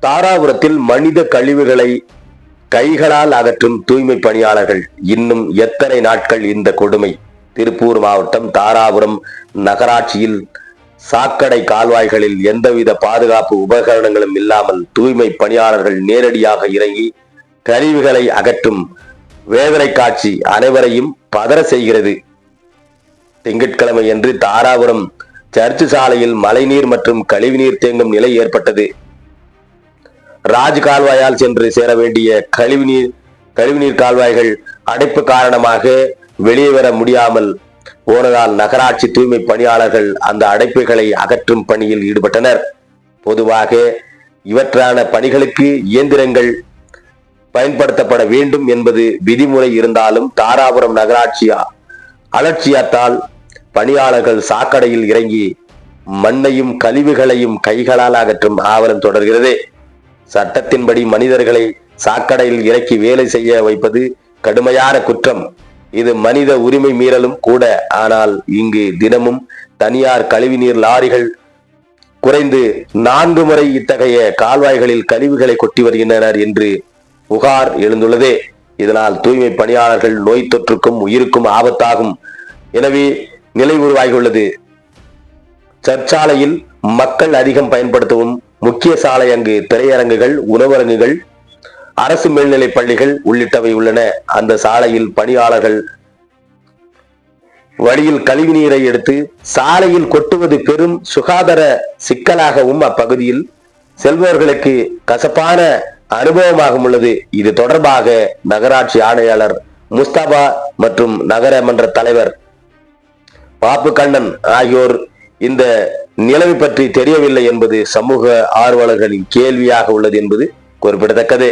தாராபுரத்தில் மனித கழிவுகளை கைகளால் அகற்றும் தூய்மை பணியாளர்கள் இன்னும் எத்தனை நாட்கள் இந்த கொடுமை? திருப்பூர் மாவட்டம் தாராபுரம் நகராட்சியில் சாக்கடை கால்வாய்களில் எந்தவித பாதுகாப்பு உபகரணங்களும் இல்லாமல் தூய்மை பணியாளர்கள் நேரடியாக இறங்கி கழிவுகளை அகற்றும் வேதனை காட்சி அனைவரையும் பதற செய்கிறது. திங்கட்கிழமை அன்று தாராபுரம் சர்ச்சு சாலையில் மழைநீர் மற்றும் கழிவுநீர் தேங்கும் நிலை ஏற்பட்டது. ராஜ் கால்வாயால் சென்று சேர வேண்டிய கழிவுநீர் கால்வாய்கள் அடைப்பு காரணமாக வெளியே வர முடியாமல் போனதால் நகராட்சி தூய்மை பணியாளர்கள் அந்த அடைப்புகளை அகற்றும் பணியில் ஈடுபட்டனர். பொதுவாக இவற்றான பணிகளுக்கு இயந்திரங்கள் பயன்படுத்தப்பட வேண்டும் என்பது விதிமுறை இருந்தாலும் தாராபுரம் நகராட்சி அலட்சியத்தால் பணியாளர்கள் சாக்கடையில் இறங்கி மண்ணையும் கழிவுகளையும் கைகளால் அகற்றும் ஆவலம் தொடர்கிறது. சட்டத்தின்படி மனிதர்களை சாக்கடையில் இறக்கி வேலை செய்ய வைப்பது கடுமையான குற்றம். இது மனித உரிமை மீறலும் கூட. ஆனால் இங்கு தினமும் தனியார் கழிவுநீர் லாரிகள் குறைந்து 4 முறை இத்தகைய கால்வாய்களில் கழிவுகளை கொட்டி வருகின்றனர் என்று புகார் எழுந்துள்ளது. இதனால் தூய்மை பணியாளர்கள் நோய் தொற்றுக்கும் உயிருக்கும் ஆபத்தாகும். எனவே நிலை உருவாகியுள்ளது. சர்ச்சாலையில் மக்கள் அதிகம் பயன்படுத்தவும் முக்கிய சாலை, அங்கு திரையரங்குகள், உணவரங்குகள், அரசு மேல்நிலைப் பள்ளிகள் உள்ளிட்டவை உள்ளன. அந்த சாலையில் பணியாளர்கள் வழியில் கழிவுநீரை எடுத்து சாலையில் கொட்டுவது பெரும் சுகாதார சிக்கலாகவும் அப்பகுதியில் செல்பவர்களுக்கு கசப்பான அனுபவமாகவும் உள்ளது. இது தொடர்பாக நகராட்சி ஆணையாளர் முஸ்தபா மற்றும் நகர மன்ற தலைவர் பாப்பு கண்ணன் ஆகியோர் இந்த நிலைமை பற்றி தெரியவில்லை என்பது சமூக ஆர்வலர்களின் கேள்வியாக உள்ளது என்பது குறிப்பிடத்தக்கது.